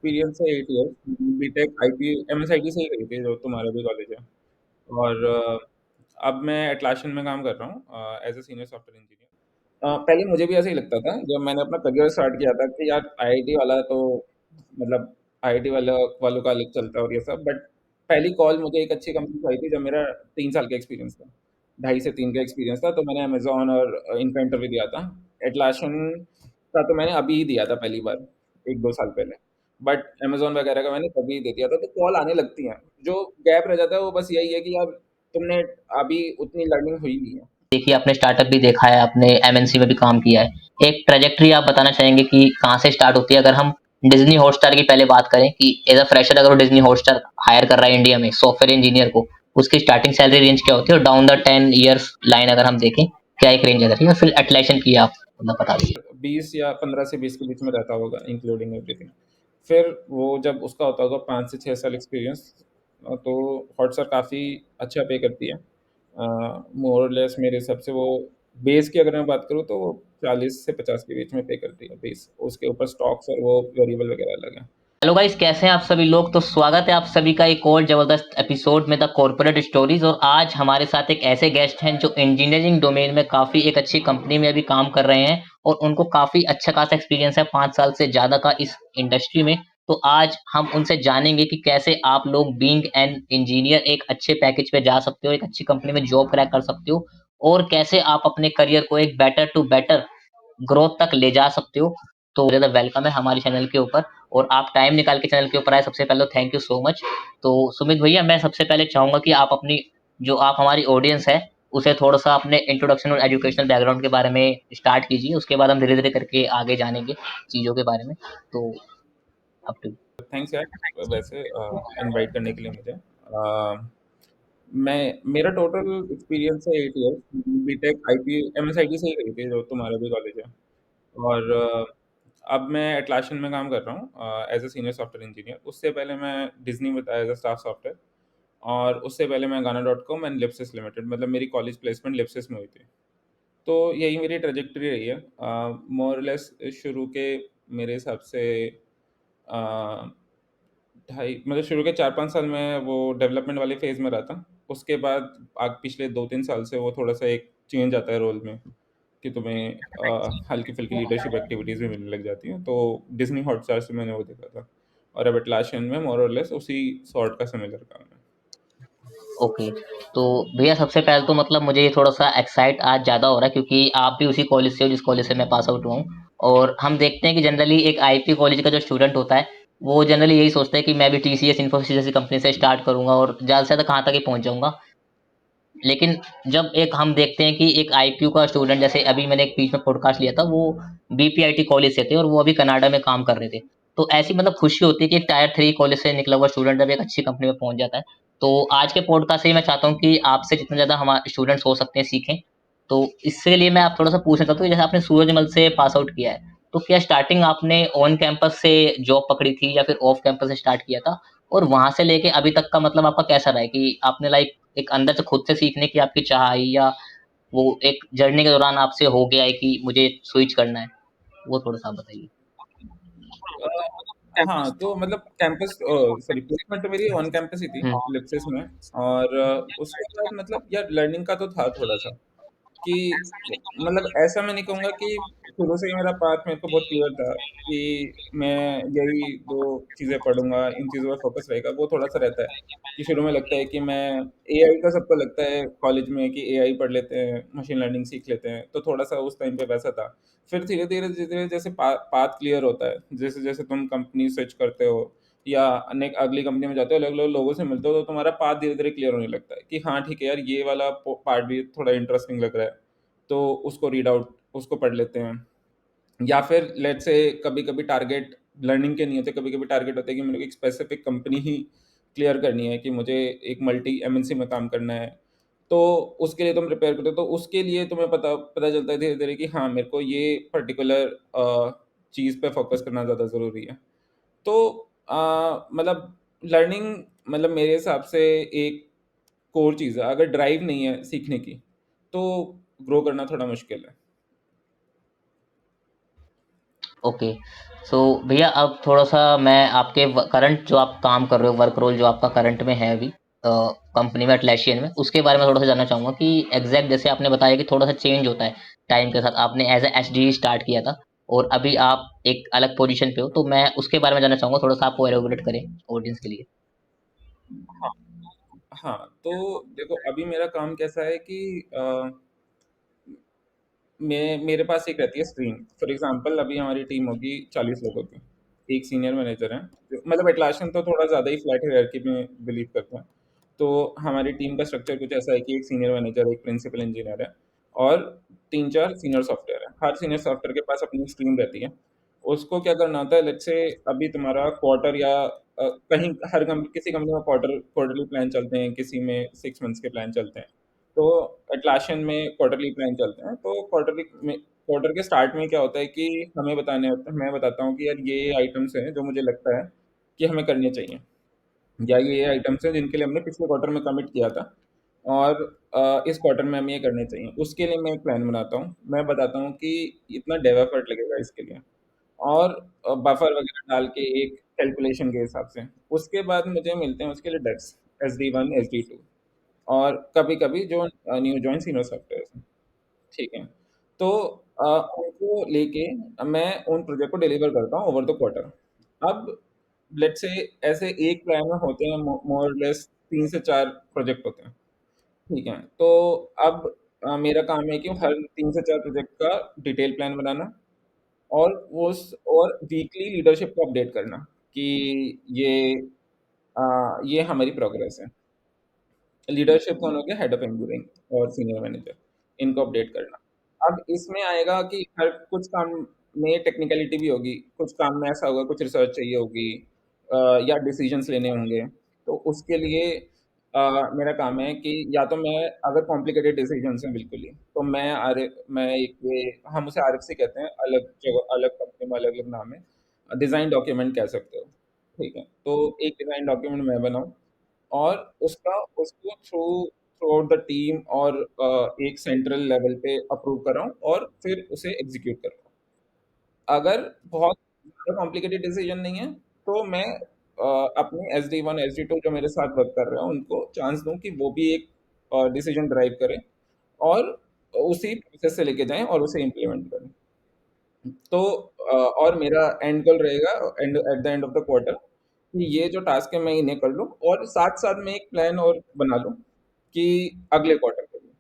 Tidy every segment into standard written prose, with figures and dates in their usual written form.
Experience है 8 years. BTech IT एमएसआईटी से ही रही थी जो तुम्हारा भी कॉलेज है। और अब मैं एटलासियन में काम कर रहा हूँ as a senior software engineer. पहले मुझे भी ऐसा ही लगता था जब मैंने अपना करियर स्टार्ट किया था कि यार आईआईटी वाला तो मतलब आईआईटी वालों का अलग चलता है और ये सब। बट पहली कॉल मुझे एक अच्छी कंपनी से आई थी जब मेरा 3 साल का एक्सपीरियंस था, 2.5 से 3 का एक्सपीरियंस था। तो मैंने अमेजोन और इनका इंटरव्यू दिया था। एटलासियन का तो मैंने अभी ही दिया था पहली बार, 1-2 साल पहले। बट अमेजोन वगैरह का मैंने तभी दे दिया था। तो कॉल आने लगती हैं। जो गैप रह जाता है वो बस यही है कि यार तुमने अभी उतनी लर्निंग हुई नहीं है। देखिए आपने स्टार्टअप भी देखा है, आपने एमएनसी में भी काम किया है। एक ट्रेजेक्ट्री आप बताना चाहेंगे कि कहाँ से स्टार्ट होती है? अगर हम डिज्नी हॉटस्टार की पहले बात करें कि एज अ फ्रेशर अगर वो डिज्नी हॉटस्टार हायर कर रहा है इंडिया में सॉफ्टवेयर इंजीनियर को, उसकी स्टार्टिंग सैलरी रेंज क्या होती है? और डाउन द 10 ईयर्स लाइन अगर हम देखें, क्या एक रेंज अगर है? फिर एटलेशन की आप मतलब बता दीजिए। 15 से 20 के बीच में रहता होगा इंक्लूडिंग एवरीथिंग। फिर वो जब उसका होता होगा 5 से 6 साल एक्सपीरियंस, तो हॉटस्टार काफ़ी अच्छा पे करती है। मोर और लेस मेरे हिसाब से वो बेस की अगर मैं बात करूँ तो वो 40 से 50 के बीच में पे करती है बेस। उसके ऊपर स्टॉक्स और वो वेरिएबल वगैरह अलग है। हेलो गाइस, कैसे हैं आप सभी लोग? तो स्वागत है आप सभी का एक और जबरदस्त एपिसोड में द कॉर्पोरेट स्टोरीज। और आज हमारे साथ एक ऐसे गेस्ट हैं जो इंजीनियरिंग डोमेन में काफी एक अच्छी कंपनी में अभी काम कर रहे हैं और उनको काफी अच्छा खासा एक्सपीरियंस है, 5 साल से ज्यादा का इस इंडस्ट्री में। तो आज हम उनसे जानेंगे कि कैसे आप लोग बीइंग एन इंजीनियर एक अच्छे पैकेज पे जा सकते हो, एक अच्छी कंपनी में जॉब क्रैक कर सकते हो, और कैसे आप अपने करियर को एक बेटर टू बेटर ग्रोथ तक ले जा सकते हो। तो ज़्यादा वेलकम है हमारे चैनल के ऊपर, और आप टाइम निकाल के चैनल के ऊपर आए, सबसे पहले तो थैंक यू सो मच। तो सुमित भैया, मैं सबसे पहले चाहूंगा कि आप अपनी जो आप हमारी ऑडियंस है उसे थोड़ा सा अपने इंट्रोडक्शन और एजुकेशनल बैकग्राउंड के बारे में स्टार्ट कीजिए, उसके बाद हम धीरे धीरे करके आगे जानेंगे चीज़ों के बारे में। तो अब टू। थैंक्स यार वैसे इनवाइट करने के लिए मुझे। मेरा टोटल एक्सपीरियंस है 8 ईयर्स। बीटेक आईटी एमएसआईटी से ही रही थी जो तुम्हारा भी कॉलेज है। और अब मैं एटलासियन में काम कर रहा हूँ as a senior software engineer. उससे पहले मैं डिज्नी में था एज ए स्टाफ सॉफ्टवेयर। और उससे पहले मैं गाना डॉट कॉम एंड लिप्सिस लिमिटेड, मतलब मेरी कॉलेज प्लेसमेंट लिप्सिस में हुई थी। तो यही मेरी ट्रेजेक्टरी रही है मोर लेस। शुरू के मेरे हिसाब से ढाई मतलब शुरू के 4-5 साल में वो डेवलपमेंट वाले फेज़ में रहा था। उसके बाद आग पिछले 2-3 साल से वो थोड़ा सा एक चेंज आता है रोल में कि तुम्हें हल्की फुल्की लीडरशिप एक्टिविटीज़ भी मिलने लग जाती हैं। तो डिज्नी हॉटस्टार से मैंने वो देखा था। और अब एटलासियन में मोर और लेस उसी सॉर्ट का सिमिलर काम है। ओके, तो भैया सबसे पहले तो मतलब मुझे ये थोड़ा सा एक्साइट आज ज़्यादा हो रहा है क्योंकि आप भी उसी कॉलेज से हो जिस कॉलेज से मैं पास आउट हुआ हूँ। और हम देखते हैं कि जनरली एक आईपी कॉलेज का जो स्टूडेंट होता है वो जनरली यही सोचता है कि मैं भी टीसीएस इन्फोसिस जैसी कंपनी से स्टार्ट करूंगा और ज़्यादा से ज़्यादा कहाँ तक ही पहुंच जाऊंगा। लेकिन जब एक हम देखते हैं कि एक आईपीयू का स्टूडेंट, जैसे अभी मैंने एक बीच में पॉडकास्ट लिया था, वो बीपीआईटी कॉलेज से थे और वो अभी कनाडा में काम कर रहे थे। तो ऐसी मतलब खुशी होती है कि एक टायर 3 कॉलेज से निकला हुआ स्टूडेंट जब एक अच्छी कंपनी में पहुंच जाता है। तो आज के पॉडकास्ट से ही मैं चाहता हूँ कि आपसे जितने ज़्यादा हमारे स्टूडेंट्स हो सकते हैं सीखें। तो इसके लिए मैं आप थोड़ा सा पूछना चाहता हूँ कि जैसे आपने सूरजमल से पास आउट किया है, तो क्या स्टार्टिंग आपने ऑन कैंपस से जॉब पकड़ी थी या फिर ऑफ कैंपस से स्टार्ट किया था? और वहां से लेके अभी तक का मतलब आपका कैसा रहा है कि आपने लाइक एक अंदर से खुद से सीखने की आपकी चाह आई, या वो एक जर्नी के दौरान आपसे हो गया है कि मुझे स्विच करना है? वो थोड़ा सा आप बताइए। हाँ, तो मतलब कैंपस सॉरी प्लेसमेंट तो मेरी ऑन कैंपस ही थी हम्म। लिप्सिस में। और उसके बाद मतलब यार लर्निंग का तो था थोड़ा-सा कि मतलब ऐसा मैं नहीं कहूँगा कि शुरू से ही मेरा पाथ मेरे को बहुत क्लियर था कि मैं यही 2 चीज़ें पढ़ूँगा, इन चीज़ों पे फ़ोकस रहेगा। वो थोड़ा-सा रहता है कि शुरू में लगता है कि मैं एआई का सबको लगता है कॉलेज में कि एआई पढ़ लेते हैं, मशीन लर्निंग सीख लेते हैं, तो थोड़ा-सा उस टाइम पे वैसा था। फिर धीरे-धीरे, धीरे-धीरे जैसे पाथ क्लियर होता है, जैसे-जैसे तुम कंपनी स्विच करते हो या अनेक अगली कंपनी में जाते हो, अलग-अलग लोगों से मिलते हो, तो तुम्हारा पाथ धीरे-धीरे क्लियर होने लगता है कि हाँ, ठीक है यार, ये वाला पार्ट भी थोड़ा इंटरेस्टिंग लग रहा है। तो उसको रीड आउट उसको पढ़ लेते हैं। या फिर लेट्स से कभी-कभी टारगेट लर्निंग के नहीं होते, कभी-कभी टारगेट होता है कि मेरे को एक स्पेसिफिक कंपनी ही क्लियर करनी है कि मुझे एक मल्टी एमएनसी में काम करना है। तो उसके लिए तुम प्रिपेयर करते हो, तो उसके लिए तुम्हें पता पता चलता है धीरे-धीरे कि हाँ, मेरे को ये पर्टिकुलर चीज़ पे फ़ोकस करना ज़्यादा ज़रूरी है। तो मतलब लर्निंग मतलब मेरे हिसाब से एक कोर चीज़ है। अगर ड्राइव नहीं है सीखने की, तो ग्रो करना थोड़ा मुश्किल है। ओके। सो भैया अब थोड़ा-सा मैं आपके करंट जो आप काम कर रहे हो, वर्क रोल जो आपका करंट में है अभी कंपनी में एटलैसियन में, उसके बारे में थोड़ा-सा जानना चाहूँगा कि एग्ज़ैक्ट जैसे आपने बताया कि थोड़ा-सा चेंज होता है टाइम के साथ। आपने एज़ अ एसडी स्टार्ट किया था और अभी आप एक अलग पोज़ीशन पे हो, तो मैं उसके बारे में जानना चाहूँगा, थोड़ा-सा आप वो एलैबोरेट करें ऑडियंस के लिए। हाँ, हाँ, तो देखो अभी मेरा काम कैसा है कि मैं मेरे पास एक रहती है स्ट्रीम। फॉर एग्जांपल अभी हमारी टीम होगी 40 लोगों की। एक सीनियर मैनेजर है, मतलब एटलासियन तो थोड़ा ज़्यादा ही फ्लैट हायरार्की में बिलीव करता है। तो हमारी टीम का स्ट्रक्चर कुछ ऐसा है कि एक सीनियर मैनेजर, एक प्रिंसिपल इंजीनियर है और 3-4 सीनियर सॉफ्टवेयर है। हर सीनियर सॉफ्टवेयर के पास अपनी स्ट्रीम रहती है। उसको क्या करना होता है, लेट्स से अभी तुम्हारा क्वार्टर या कहीं हर किसी कंपनी में क्वार्टरली प्लान चलते हैं, किसी में 6 मंथ्स के प्लान चलते हैं। तो एटलासियन में क्वार्टरली प्लान चलते हैं। तो क्वार्टरली में क्वार्टर के स्टार्ट में क्या होता है कि हमें बताने होते हैं, मैं बताता हूँ कि यार ये आइटम्स हैं जो मुझे लगता है कि हमें करने चाहिए, या ये आइटम्स हैं जिनके लिए हमने पिछले क्वार्टर में कमिट किया था और इस क्वार्टर में हमें ये करने चाहिए। उसके लिए मैं एक प्लान बनाता हूँ, मैं बताता हूँ कि इतना डेव एफर्ट लगेगा इसके लिए, और बफर वगैरह डाल के एक कैलकुलेशन के हिसाब से। उसके बाद मुझे मिलते हैं उसके लिए डेस्क, SD1, SD2, और कभी-कभी जो न्यू जॉइन सीनियर सॉफ्टवेयर हैं, ठीक है। तो उनको लेके मैं उन प्रोजेक्ट को डिलीवर करता हूँ ओवर द क्वार्टर। अब लेट्स से ऐसे एक प्लान में होते हैं मोर और लेस 3 से 4 प्रोजेक्ट होते हैं, ठीक है। तो अब मेरा काम है कि हर 3 से 4 प्रोजेक्ट का डिटेल प्लान बनाना, और और वीकली लीडरशिप को अपडेट करना कि ये ये हमारी प्रोग्रेस है। लीडरशिप कौन हो गया, हेड ऑफ इंजीनियरिंग और सीनियर मैनेजर, इनको अपडेट करना। अब इसमें आएगा कि हर कुछ काम में टेक्निकलिटी भी होगी, कुछ काम में ऐसा होगा, कुछ रिसर्च चाहिए होगी, या डिसीजंस लेने होंगे। तो उसके लिए मेरा काम है कि या तो मैं, अगर कॉम्प्लिकेटेड डिसीजंस हैं बिल्कुल ही, तो मैं एक ये, हम उसे RFC कहते हैं, अलग जगह अलग कंपनी में अलग अलग नाम है, डिज़ाइन डॉक्यूमेंट कह सकते हो, ठीक है। तो एक डिज़ाइन डॉक्यूमेंट मैं बनाऊँ और उसको थ्रू आउट द टीम और एक सेंट्रल लेवल पे अप्रूव कराऊँ और फिर उसे एग्जीक्यूट कराऊँ। अगर बहुत ज़्यादा कॉम्प्लिकेटेड डिसीजन नहीं है, तो मैं अपने SD1, SD2 जो मेरे साथ वर्क कर रहे हैं उनको चांस दूँ कि वो भी एक डिसीजन ड्राइव करें और उसी प्रोसेस से लेके जाएं और उसे इम्प्लीमेंट करें। तो और मेरा एंड गोल रहेगा, at the end of the quarter, कि ये जो टास्क है मैं इन्हें कर लूँ, और साथ साथ में एक प्लान और बना लूँ कि अगले क्वार्टर के लिए,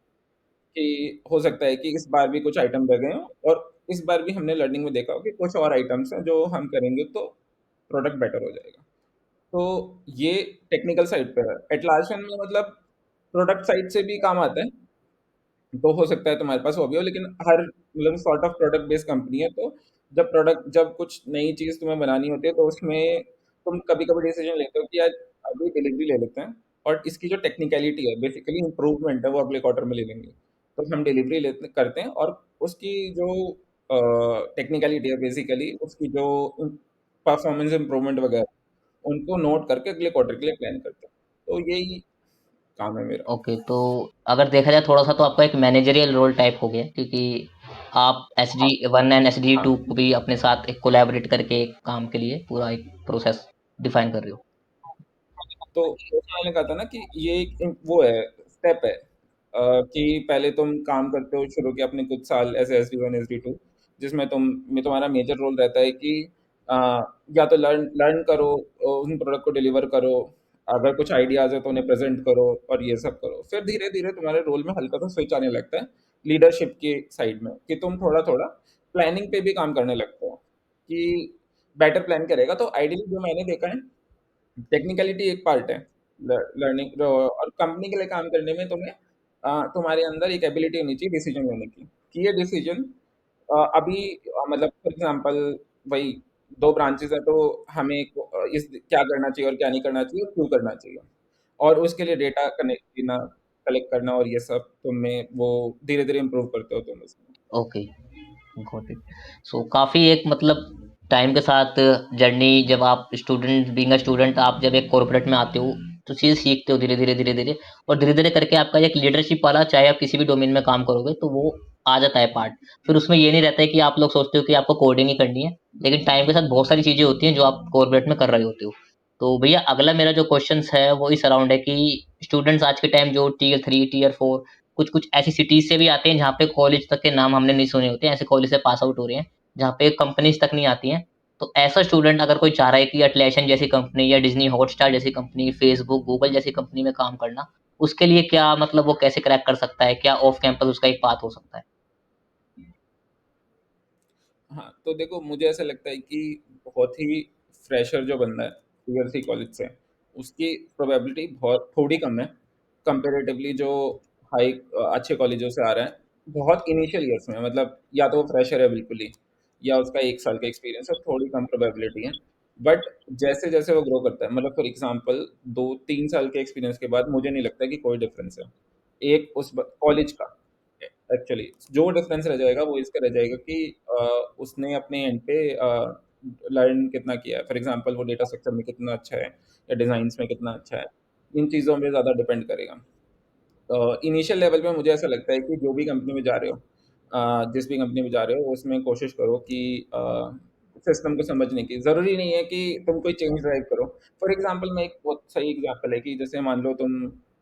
कि हो सकता है कि इस बार भी कुछ आइटम रह गए हों, और इस बार भी हमने लर्निंग में देखा हो कि कुछ और आइटम्स हैं जो हम करेंगे तो प्रोडक्ट बेटर हो जाएगा। तो ये टेक्निकल साइड पे है। एटलासियन में मतलब प्रोडक्ट साइड से भी काम आता है, तो हो सकता है तुम्हारे पास वो भी हो, लेकिन हर मतलब sort of product based company है। तो जब कुछ नई चीज़ तुम्हें बनानी होती है, तो उसमें तुम कभी कभी डिसीजन लेते हो कि यार अभी डिलीवरी ले लेते हैं, और इसकी जो टेक्निकलिटी है, बेसिकली इंप्रूवमेंट है, वो अगले क्वार्टर में ले लेंगे। तो हम डिलीवरी लेते करते हैं, और उसकी जो टेक्निकलिटी है, बेसिकली उसकी जो परफॉर्मेंस इंप्रूवमेंट वगैरह, उनको नोट करके अगले क्वार्टर के लिए प्लान करते हैं। तो यही काम है मेरा। ओके, तो अगर देखा जाए थोड़ा-सा तो आपका एक मैनेजरियल रोल टाइप हो गया क्योंकि आप हाँ, SD1 एंड SD2 हाँ। को भी अपने साथ एक कोलैबोरेट करके एक काम के लिए पूरा एक प्रोसेस डिफाइन कर रहे हो। तो जैसे मैंने कहा था ना कि ये एक वो है, स्टेप है, कि पहले तुम काम करते हो शुरू के अपने कुछ साल एज SD1, SD2, जिसमें तुम्हारा मेजर रोल रहता है कि अ, या तो लर्न लर्न करो, उन प्रोडक्ट को डिलीवर करो, अगर कुछ आइडियाज है तो उन्हें प्रेजेंट करो, और ये सब करो। फिर धीरे धीरे तुम्हारे रोल में हल्का सा स्विच आने लगता है लीडरशिप की साइड में, कि तुम थोड़ा थोड़ा प्लानिंग पे भी काम करने लगते हो कि बेटर प्लान करेगा। तो आइडियली जो मैंने देखा है, टेक्निकलिटी एक पार्ट है लर्निंग, और कंपनी के लिए काम करने में तुम्हारे अंदर एक एबिलिटी होनी चाहिए डिसीजन लेने की, कि ये डिसीजन अभी मतलब फॉर एग्जांपल, वही 2 ब्रांचेस है, तो हमें इस क्या करना चाहिए और क्या नहीं करना चाहिए और क्यों करना चाहिए, और उसके लिए डेटा कनेक्ट करना, कलेक्ट करना, और ये सब तुम्हें वो धीरे धीरे इम्प्रूव करते हो तुम उसमें। Okay, got it. सो काफ़ी एक मतलब टाइम के साथ जर्नी जब आप स्टूडेंट बीइंग अ स्टूडेंट आप जब एक कॉर्पोरेट में आते हो, तो चीज़ सीखते हो धीरे-धीरे, धीरे-धीरे और धीरे-धीरे करके आपका एक लीडरशिप वाला चाहे आप किसी भी डोमेन में काम करोगे, तो वो आ जाता है पार्ट। फिर उसमें ये नहीं रहता है कि आप लोग सोचते हो कि आपको कोडिंग ही करनी है, लेकिन टाइम के साथ बहुत सारी चीज़ें होती हैं जो आप कॉर्पोरेट में कर रहे होते हो। तो भैया अगला मेरा जो क्वेश्चंस है वो इस अराउंड है कि स्टूडेंट्स आज के टाइम जो टियर 3, टियर 4 कुछ-कुछ ऐसी सिटीज़ से भी आते हैं जहाँ पे कॉलेज तक के नाम हमने नहीं सुने होते हैं, ऐसे कॉलेज से पास आउट हो रहे हैं, जहाँ पे कंपनीज़ तक नहीं आती हैं। तो ऐसा स्टूडेंट अगर कोई चाह रहा है कि अटलैशन जैसी कंपनी या डिज्नी हॉटस्टार जैसी कंपनी, फेसबुक, गूगल जैसी कंपनी में काम करना, उसके लिए क्या मतलब वो कैसे क्रैक कर सकता है? क्या ऑफ कैंपस उसका एक पाथ हो सकता है? हाँ, तो देखो मुझे ऐसा लगता है कि बहुत ही फ्रेशर जो बंदा है टीयर 3 कॉलेज से, उसकी प्रोबेबिलिटी बहुत थोड़ी कम है कंपैरेटिवली जो अच्छे कॉलेजों से आ रहा है। बहुत इनिशियल ईयर्स में मतलब या तो वो फ्रेशर है बिल्कुल ही, या उसका 1 साल का एक्सपीरियंस है, थोड़ी कम प्रोबेबिलिटी है। बट जैसे-जैसे वो ग्रो करता है मतलब फॉर एग्ज़ाम्पल 2-3 साल के एक्सपीरियंस के बाद मुझे नहीं लगता कि कोई डिफरेंस है। एक उस ब कॉलेज का एक्चुअली जो डिफरेंस रह जाएगा वो इसका रह जाएगा कि उसने अपने एंड पे लर्न कितना किया है। फॉर एग्जांपल वो डेटा स्ट्रक्चर में कितना अच्छा है या डिज़ाइंस में कितना अच्छा है। इन चीज़ों पे ज़्यादा डिपेंड करेगा। इनिशियल लेवल पे मुझे ऐसा लगता है कि जो भी कंपनी में जा रहे हो, जिस भी कंपनी में जा रहे हो उसमें कोशिश करो कि सिस्टम को समझने की। ज़रूरी नहीं है कि तुम कोई चेंज ड्राइव करो। फॉर एग्जांपल मैं एक बहुत सही एग्जांपल है कि जैसे मान लो तुम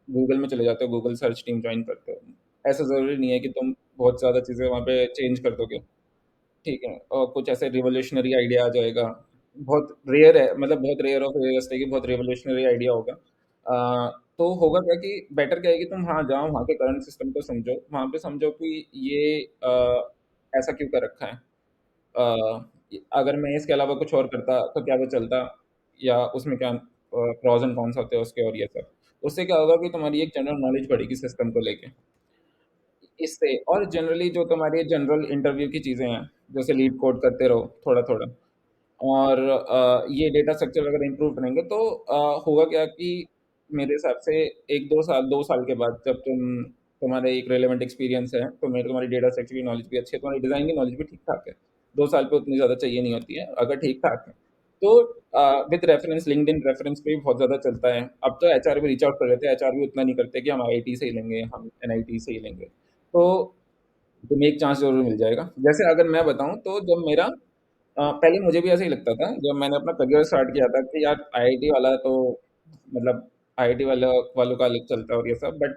गूगल में चले जाते हो, गूगल सर्च टीम जॉइन करते हो। ऐसा ज़रूरी नहीं है कि तुम बहुत ज़्यादा चीज़ें वहाँ पे चेंज कर दोगे। ठीक है, और कुछ ऐसे रिवॉल्यूशनरी आइडिया आ जाएगा। बहुत रेयर है, मतलब बहुत रेयर ऑफ रेयर्स है कि बहुत रिवॉल्यूशनरी आइडिया होगा। तो होगा क्या कि बेटर क्या है कि तुम वहाँ जाओ, वहाँ के करंट सिस्टम को समझो, वहाँ पे समझो कि ये ऐसा क्यों कर रखा है। अगर मैं इसके अलावा कुछ और करता तो क्या वो चलता, या उसमें क्या प्रॉज एंड कॉन्स होते हैं उसके, और ये सब उससे क्या होगा कि तुम्हारी एक जनरल नॉलेज बढ़ेगी सिस्टम को लेके। इससे और जनरली जो तुम्हारी जनरल इंटरव्यू की चीज़ें हैं, जैसे लीड कोड करते रहो थोड़ा-थोड़ा, और ये डेटा स्ट्रक्चर वगैरह इम्प्रूव करेंगे तो होगा क्या कि मेरे हिसाब से 1-2 साल के बाद जब तुम्हारे एक रेलेवेंट एक्सपीरियंस है, तुम्हारी डेटा स्ट्रक्चर की नॉलेज भी अच्छी है, तुम्हारी डिज़ाइन की नॉलेज भी ठीक-ठाक है। 2 साल पे उतनी ज़्यादा चाहिए नहीं होती है, अगर ठीक-ठाक है। तो विद रेफरेंस लिंक्डइन रेफरेंस पे भी बहुत ज़्यादा चलता है। अब तो एचआर भी रीच आउट कर लेते हैं, एचआर भी उतना नहीं करते कि हम आईआईटी से ही लेंगे, हम एनआईटी से ही लेंगे। तो तुम्हें एक चांस ज़रूर मिल जाएगा। जैसे अगर मैं बताऊँ तो जब मेरा पहले मुझे भी ऐसा ही लगता था जब मैंने अपना करियर स्टार्ट किया था कि यार आईआईटी वाला तो मतलब आईआईटी वालों का अलग चलता है और ये सब, बट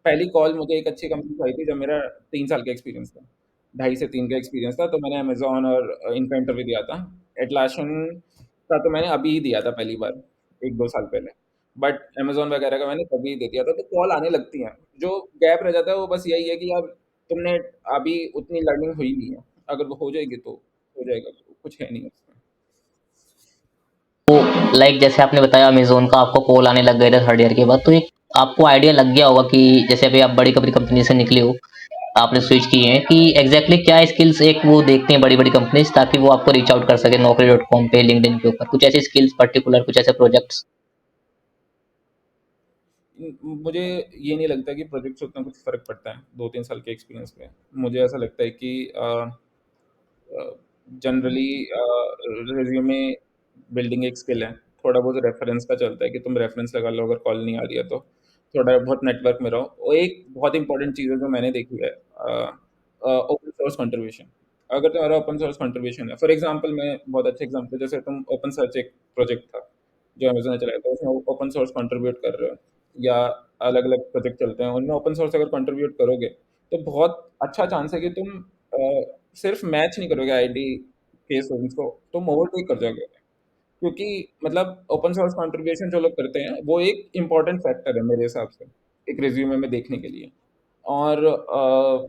पहली कॉल मुझे एक अच्छी कंपनी से आई थी जब मेरा 3 साल का एक्सपीरियंस था। ढाई से 3 का एक्सपीरियंस था, तो मैंने अमेज़न और इनका इंटरव्यू दिया था। एटलासियन का तो मैंने अभी ही दिया था पहली बार, 1-2 साल पहले। बट अमेज़न वगैरह का मैंने तभी दे दिया था, तो कॉल आने लगती हैं। जो गैप रह जाता है वो बस यही है कि यार तुमने अभी उतनी लर्निंग हुई नहीं है। अगर वो हो जाएगी तो हो जाएगा, कुछ है नहीं उसमें। तो लाइक जैसे आपने बताया अमेज़न का आपको कॉल आने लग गए थे थर्ड ईयर के बाद, तो एक आपको आइडिया लग गया होगा कि जैसे अभी आप बड़ी कंपनी से निकले हो, आपने स्विच किए हैं कि एग्ज़ैक्टली क्या स्किल्स एक वो देखते हैं बड़ी-बड़ी कंपनीज़ ताकि वो आपको रीच आउट कर सके naukri.com पे, लिंक्डइन के ऊपर। कुछ ऐसी स्किल्स पर्टिकुलर कुछ ऐसे प्रोजेक्ट्स? मुझे ये नहीं लगता कि प्रोजेक्ट से उतना कुछ फ़र्क पड़ता है 2-3 साल के एक्सपीरियंस में। मुझे ऐसा लगता है कि जनरली रिज्यूमे बिल्डिंग एक स्किल है। थोड़ा बहुत रेफरेंस का चलता है कि तुम रेफरेंस लगा लो अगर कॉल नहीं आ रही है तो। थोड़ा बहुत नेटवर्क में रहो। और एक बहुत इंपॉर्टेंट चीज़ है जो मैंने देखी है, ओपन सोर्स कंट्रीब्यूशन। अगर तुम्हारा ओपन सोर्स कंट्रीब्यूशन है, फॉर एग्जांपल मैं बहुत अच्छा एग्जांपल, जैसे तुम ओपन सर्च एक प्रोजेक्ट था जो अमेज़न ने चलाया था, उसमें ओपन सोर्स कंट्रीब्यूट कर रहे हो, या अलग-अलग प्रोजेक्ट चलते हैं, उनमें ओपन सोर्स अगर कंट्रीब्यूट करोगे, तो बहुत अच्छा चांस है कि तुम सिर्फ मैच नहीं करोगे आईटी के स्टूडेंट्स को, तुम ओवरटेक कर जाओगे। क्योंकि मतलब ओपन सोर्स कंट्रीब्यूशन जो लोग करते हैं, वो एक इम्पोर्टेंट फैक्टर है मेरे हिसाब से, एक रिज्यूमे में देखने के लिए। और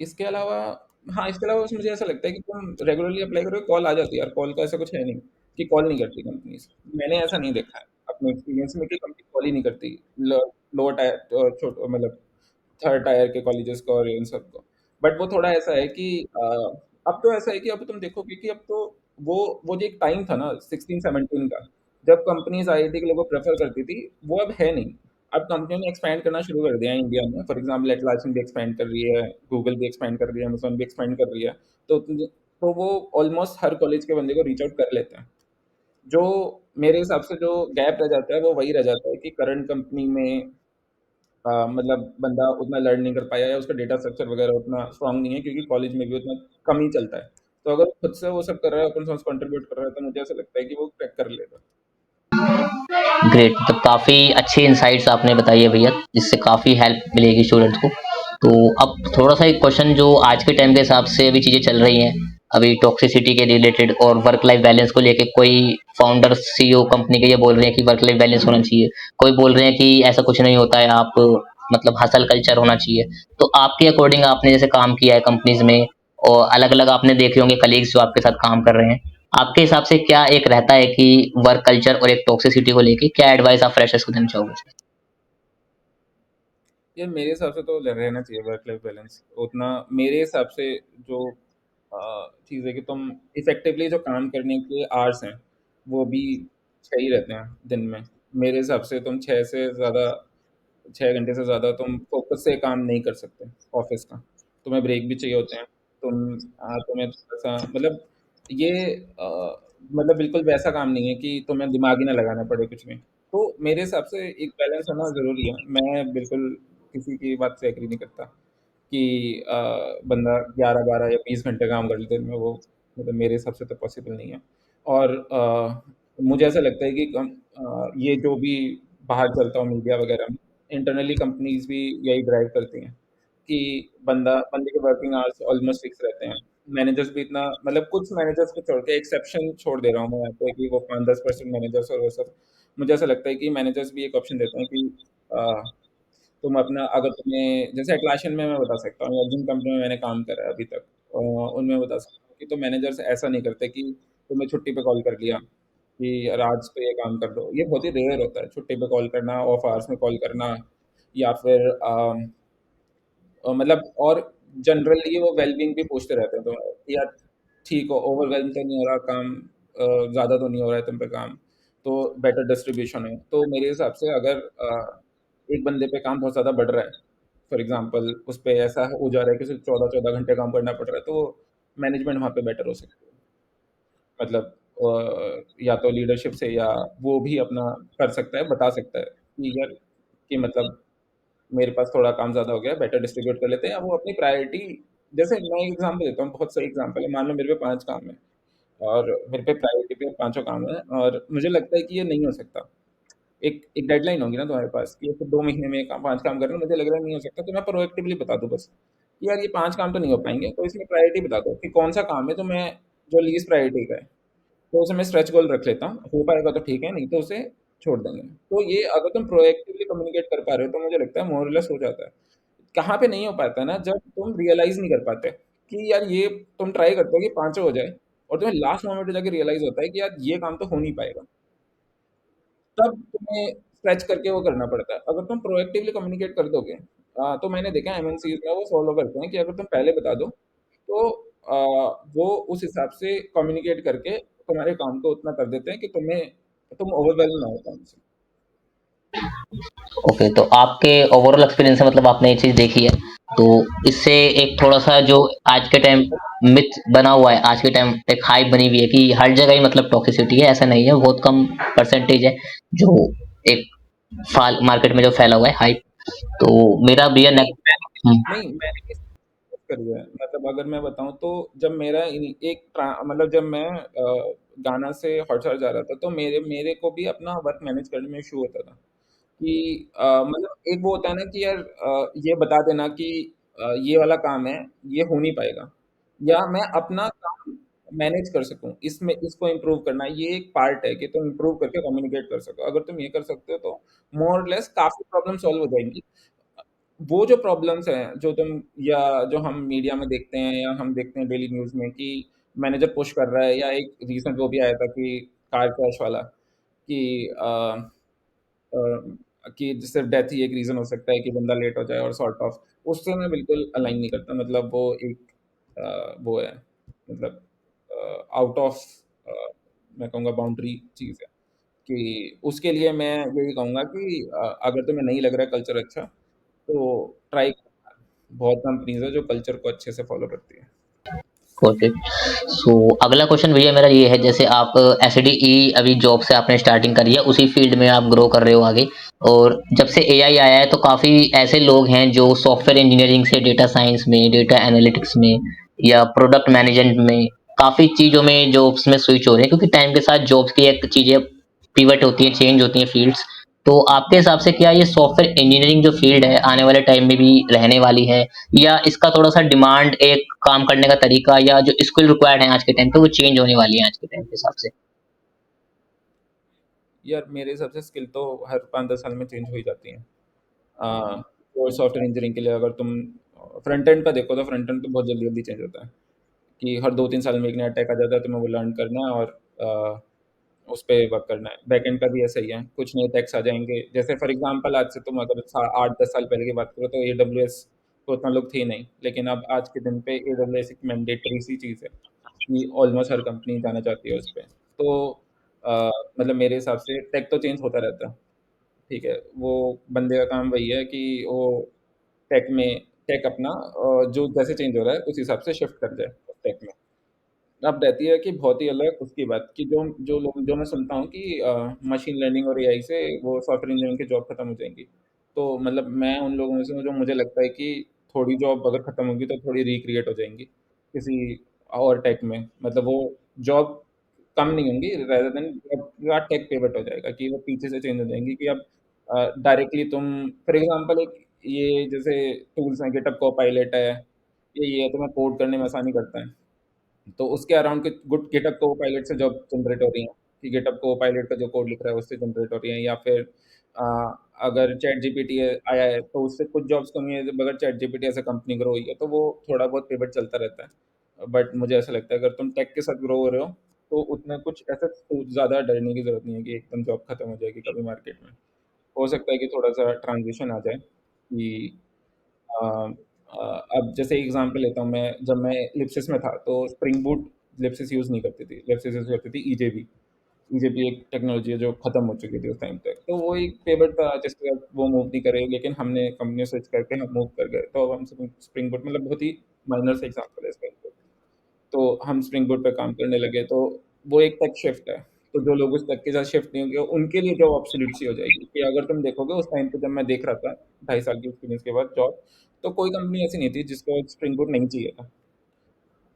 इसके अलावा हाँ, इसके अलावा बस मुझे ऐसा लगता है कि तुम रेगुलरली अप्लाई करोगे, कॉल आ जाती है यार, कॉल का ऐसा कुछ है नहीं कि कॉल नहीं करती कंपनीज़। मैंने ऐसा नहीं देखा है अपने एक्सपीरियंस में कि कंपनी कॉल ही नहीं करती। लोअर टायर मतलब थर्ड टायर के कॉलेजेस को और इन सब को। बट वो थोड़ा ऐसा है कि अब तो ऐसा है कि अब तुम देखोगे कि अब तो वो जो एक टाइम था ना 16-17 का, जब कंपनीज़ आईआईटी के लोगों को प्रेफ़र करती थी, वो अब है नहीं। अब कंपनियों ने एक्सपैंड करना शुरू कर दिया है इंडिया में। फॉर एग्ज़ाम्पल एटलासियन भी एक्सपैंड कर रही है, गूगल भी एक्सपैंड कर रही है, अमेज़न भी एक्सपैंड कर रही है। तो वो ऑलमोस्ट हर कॉलेज के बंदे को रीच आउट कर लेते हैं। जो मेरे हिसाब से जो गैप रह जाता है, वो वही रह जाता है कि करंट कंपनी में मतलब बंदा उतना लर्न नहीं कर पाया या उसका डेटा स्ट्रक्चर वगैरह उतना स्ट्रांग नहीं है क्योंकि कॉलेज में भी उतना कम ही चलता है। तो अगर खुद से वो सब कर रहा है, ओपन सोर्स कंट्रीब्यूट कर रहा है, तो मुझे ऐसा लगता है कि वो क्रैक कर लेगा। ग्रेट, तो काफ़ी अच्छी इनसाइट्स आपने बताई है भैया, जिससे काफ़ी हेल्प मिलेगी स्टूडेंट्स को। तो अब थोड़ा-सा एक क्वेश्चन जो आज के टाइम के हिसाब से अभी चीज़ें चल रही हैं, अभी टॉक्सिसिटी के रिलेटेड और वर्क लाइफ बैलेंस को लेके कोई फाउंडर, सीईओ कंपनी के ये बोल रहे हैं कि वर्क लाइफ बैलेंस होना चाहिए, कोई बोल रहे हैं कि ऐसा कुछ नहीं होता है, आप मतलब हसल कल्चर होना चाहिए। तो आपके अकॉर्डिंग आपने जैसे काम किया है कंपनीज़ में और अलग-अलग आपने देखे होंगे कलीग्स जो आपके साथ काम कर रहे हैं। आपके हिसाब से क्या एक रहता है कि वर्क कल्चर और एक टॉक्सिसिटी को लेके क्या एडवाइस आप फ्रेशर्स को देना चाहोगे? ये मेरे हिसाब से तो रहना चाहिए वर्क लाइफ बैलेंस उतना। मेरे हिसाब से जो चीज़ है कि तुम इफेक्टिवली जो काम करने के आवर्स हैं वो भी सही रहते हैं दिन में। मेरे हिसाब से तुम 6 घंटे से ज़्यादा तुम फोकस से काम नहीं कर सकते ऑफिस का। तुम्हें ब्रेक भी चाहिए होते हैं। तुम्हें थोड़ा सा मतलब ये मतलब बिल्कुल वैसा काम नहीं है कि तुम्हें दिमाग ही ना लगाना पड़े कुछ में। तो मेरे हिसाब से एक बैलेंस होना ज़रूरी है। मैं बिल्कुल किसी की बात से एग्री नहीं करता कि बंदा 11-12 या 20 घंटे काम कर ले दिन में, वो मतलब मेरे हिसाब से तो पॉसिबल नहीं है। और मुझे ऐसा लगता है कि ये जो भी बाहर चलता हो मीडिया वगैरह में, इंटरनली कंपनीज़ भी यही ड्राइव करती हैं कि बंदे के वर्किंग आवर्स ऑलमोस्ट फिक्स रहते हैं। मैनेजर्स भी इतना मतलब कुछ मैनेजर्स को छोड़ के एक्सेप्शन छोड़ दे रहा हूँ मैं यहाँ पे कि वो 5-10% मैनेजर्स और वो सब। मुझे ऐसा लगता है कि मैनेजर्स भी एक ऑप्शन देते हैं कि अ, तुम अपना अगर तुम्हें जैसे एटलासियन में मैं बता सकता हूँ या जिन कंपनी में मैंने काम करा है अभी तक उनमें बता सकता हूँ कि तो मैनेजर्स ऐसा नहीं करते कि तुम्हें छुट्टी पे कॉल कर लिया कि यार आज तो ये काम कर दो। ये बहुत ही रेयर होता है छुट्टी पे कॉल करना, ऑफ आवर्स में कॉल करना या फिर मतलब और जनरली वो वेलबींग भी पूछते रहते हैं तो कि यार ठीक हो, ओवरवेल्म तो नहीं हो रहा काम, ज़्यादा तो नहीं हो रहा है तुम पे काम, तो बेटर डिस्ट्रीब्यूशन है। तो मेरे हिसाब से अगर एक बंदे पे काम बहुत ज़्यादा बढ़ रहा है, फॉर एग्जांपल उस पे ऐसा हो जा रहा है कि सिर्फ 14-14 घंटे काम करना पड़ रहा है, तो मैनेजमेंट वहाँ पे बेटर हो सकती है। मतलब या तो लीडरशिप से या वो भी अपना कर सकता है, बता सकता है कि यार कि मतलब मेरे पास थोड़ा काम ज़्यादा हो गया है, बेटर डिस्ट्रीब्यूट कर लेते हैं। अब वो अपनी प्रायोरिटी जैसे मैं एग्ज़ाम्पल देता हूँ, बहुत सही एग्ज़ाम्पल है। मान लो मेरे पे 5 काम हैं और मेरे पे प्रायोरिटी पे पाँचों काम हैं और मुझे लगता है कि ये नहीं हो सकता। एक एक डेडलाइन होगी ना तुम्हारे पास कि ये तो 2 महीने में 5 काम करना है, मुझे लग रहा है नहीं हो सकता, तो मैं प्रोएक्टिवली बता दूँ बस कि यार ये 5 काम तो नहीं हो पाएँगे, तो इसमें प्रायोरिटी बता दो कि कौन-सा काम है, तो मैं जो लीस्ट प्रायोरिटी का है तो उसे मैं स्ट्रेच गोल रख लेता हूँ, हो पाएगा तो ठीक है, नहीं तो उसे छोड़ देंगे। तो ये अगर तुम प्रोएक्टिवली कम्युनिकेट कर पा रहे हो, तो मुझे लगता है मोर और लेस हो जाता है। कहाँ पे नहीं हो पाता है ना, जब तुम रियलाइज़ नहीं कर पाते कि यार ये तुम ट्राई करते हो कि पाँचों हो जाए और तुम्हें लास्ट मोमेंट पे जाके रियलाइज़ होता है कि यार ये काम तो हो नहीं पाएगा। तब तुम्हें स्ट्रेच करके वो करना पड़ता है। अगर तुम प्रोएक्टिवली कम्युनिकेट कर दोगे तो मैंने देखा है एमएनसीज़ में वो फॉलो करते हैं कि अगर तुम पहले बता दो, तो वो उस हिसाब से कम्युनिकेट करके तुम्हारे काम को उतना कर देते हैं कि तुम ओवरवेल्म ना हो काम से। ओके, तो आपके ओवरऑल एक्सपीरियंस से मतलब आपने ये चीज़ देखी है। तो इससे एक थोड़ा-सा जो आज के टाइम मिथ बना हुआ है, आज के टाइम एक हाइप बनी हुई है कि हर जगह ही मतलब टॉक्सिसिटी है, ऐसा नहीं है, बहुत कम परसेंटेज है जो एक फाल मार्केट में जो फैला हुआ है हाइप। तो मेरा भैया नहीं, नेक हुँ, नहीं, मैंने इस करी है। मतलब अगर मैं बताऊँ तो जब मेरा एक मतलब जब मैं गाना से हॉटस्टार जा रहा था तो मेरे मेरे को भी अपना वर्क मैनेज करने में इशू होता था कि मतलब एक वो होता है ना कि यार ये बता देना कि ये वाला काम है, ये हो नहीं पाएगा या मैं अपना काम मैनेज कर सकूँ, इसमें इसको इम्प्रूव करना ये एक पार्ट है कि तुम इम्प्रूव करके कम्युनिकेट कर सको। अगर तुम ये कर सकते हो तो मोर और लेस काफ़ी प्रॉब्लम सॉल्व हो जाएँगी। वो जो प्रॉब्लम्स हैं, जो तुम या जो हम मीडिया में देखते हैं या हम देखते हैं डेली न्यूज़ में कि मैनेजर पुश कर रहा है या एक रीसेंट वो भी आया था कि कार क्रैश वाला कि कि सिर्फ डेथ ही एक रीज़न हो सकता है कि बंदा लेट हो जाए और सॉर्ट ऑफ उससे मैं बिल्कुल अलाइन नहीं करता। मतलब वो एक वो है मतलब आउट ऑफ अ, मैं कहूँगा बाउंड्री चीज़ है कि उसके लिए मैं यही कहूँगा कि अगर तुम्हें नहीं लग रहा है कल्चर अच्छा, तो ट्राई बहुत कंपनीज़ है जो कल्चर को अच्छे से फ़ॉलो करती है। Got it. सो अगला क्वेश्चन भैया मेरा ये है, जैसे आप एसडीई अभी जॉब से आपने स्टार्टिंग करी है, उसी फील्ड में आप ग्रो कर रहे हो आगे, और जब से एआई आया है तो काफ़ी ऐसे लोग हैं जो सॉफ्टवेयर इंजीनियरिंग से डेटा साइंस में, डेटा एनालिटिक्स में या प्रोडक्ट मैनेजमेंट में काफ़ी चीज़ों में जॉब्स में स्विच हो रहे हैं, क्योंकि टाइम के साथ जॉब्स की एक चीज़ें पिवट होती हैं, चेंज होती हैं फील्ड्स। तो आपके हिसाब से क्या ये सॉफ्टवेयर इंजीनियरिंग जो फील्ड है आने वाले टाइम में भी रहने वाली है, या इसका थोड़ा-सा डिमांड, एक काम करने का तरीका या जो स्किल रिक्वायर्ड है आज के टाइम पे वो चेंज होने वाली है आज के टाइम के हिसाब से? यार मेरे हिसाब से स्किल तो हर 5-10 साल में चेंज हो ही जाती हैं। अ, और सॉफ्टवेयर इंजीनियरिंग के लिए अगर तुम फ्रंट एंड का देखो तो फ्रंट एंड तो बहुत जल्दी-जल्दी चेंज होता है, कि हर 2-3 साल में एक नया टेक आ जाता है, तुम्हें वो लर्न करना है और उस पे वर्क करना है। बैकएंड का भी ऐसा ही है, कुछ नए टेक्स आ जाएँगे, जैसे फॉर एग्ज़ाम्पल आज से तुम अगर सा 8-10 साल पहले की बात करो तो एडब्ल्यूएस तो उतना लोग थे ही नहीं, लेकिन अब आज के दिन पे एडब्ल्यूएस एक मैंडेटरी सी चीज़ है, कि ऑलमोस्ट हर कंपनी जाना चाहती है उस पे। तो अ, मतलब मेरे हिसाब से टेक तो चेंज होता रहता है, ठीक है? वो बंदे का काम वही है कि वो टेक में टेक अपना जो जैसे चेंज हो रहा है उस हिसाब से शिफ्ट कर जाए टेक में। अब रहती है कि बहुत ही अलग उसकी बात कि जो मैं सुनता हूँ कि मशीन लर्निंग और एआई से वो सॉफ्टवेयर इंजीनियरिंग की जॉब खत्म हो जाएँगी। तो मतलब मैं उन लोगों में से हूँ जो मुझे लगता है कि थोड़ी जॉब अगर खत्म होगी तो थोड़ी रिक्रिएट हो जाएँगी, किसी और टेक में। मतलब वो जॉब कम नहीं होंगी रेदर देन जॉब का टेक पिवट हो जाएगा कि वो पीछे से चेंज हो जाएँगी कि अब डायरेक्टली तुम फॉर एग्ज़ाम्पल एक ये जैसे टूल्स हैं गिटहब कोपायलट है, ये है तुम्हें कोड करने में आसानी करता है। तो उसके अराउंड के गुड गिटहब कोपायलट से जॉब जनरेट हो रही हैं, कि गिटहब कोपायलट का जो कोड लिख रहा है उससे जनरेट हो रही हैं, या फिर अ, अगर चैट जीपीटी आया है तो उससे कुछ जॉब्स कमी है, जब अगर चैट जीपीटी ऐसा कंपनी ग्रो हुई है तो वो थोड़ा बहुत पिवट चलता रहता है। बट मुझे ऐसा लगता है अगर तुम टेक के साथ ग्रो हो रहे हो तो उतना कुछ ऐसा ज़्यादा डरने की ज़रूरत नहीं है कि एकदम जॉब खत्म हो जाएगी कभी मार्केट में। हो सकता है कि थोड़ा-सा ट्रांज़िशन आ जाए कि अ अब जैसे एग्ज़ाम्पल लेता हूँ मैं, जब मैं लिप्सिस में था तो स्प्रिंग बूट लिप्सिस यूज़ नहीं करती थी, लिप्सिस यूज़ करती थी ईजेबी। ईजेबी एक टेक्नोलॉजी है जो खत्म हो चुकी थी उस टाइम पे। तो वो एक पेवर था जिसके बाद वो मूव नहीं करे, लेकिन हमने कंपनी स्विच करके हम मूव कर गए। तो अब हम स्प्रिंग स्प्रिंग बूट मतलब बहुत ही माइनर सा एग्ज़ाम्पल है इसका। तो हम स्प्रिंग बोट पे काम करने लगे, तो वो एक टेक शिफ्ट है। तो जो लोग उस टेक के साथ शिफ्ट नहीं होंगे, उनके लिए जॉब ऑब्सोल्यूट सी हो जाएगी। कि अगर तुम देखोगे उस टाइम पे जब मैं देख रहा था, 2.5 साल की एक्सपीरियंस के बाद जॉब, तो कोई कंपनी ऐसी नहीं थी जिसको स्प्रिंग बोट नहीं चाहिए था,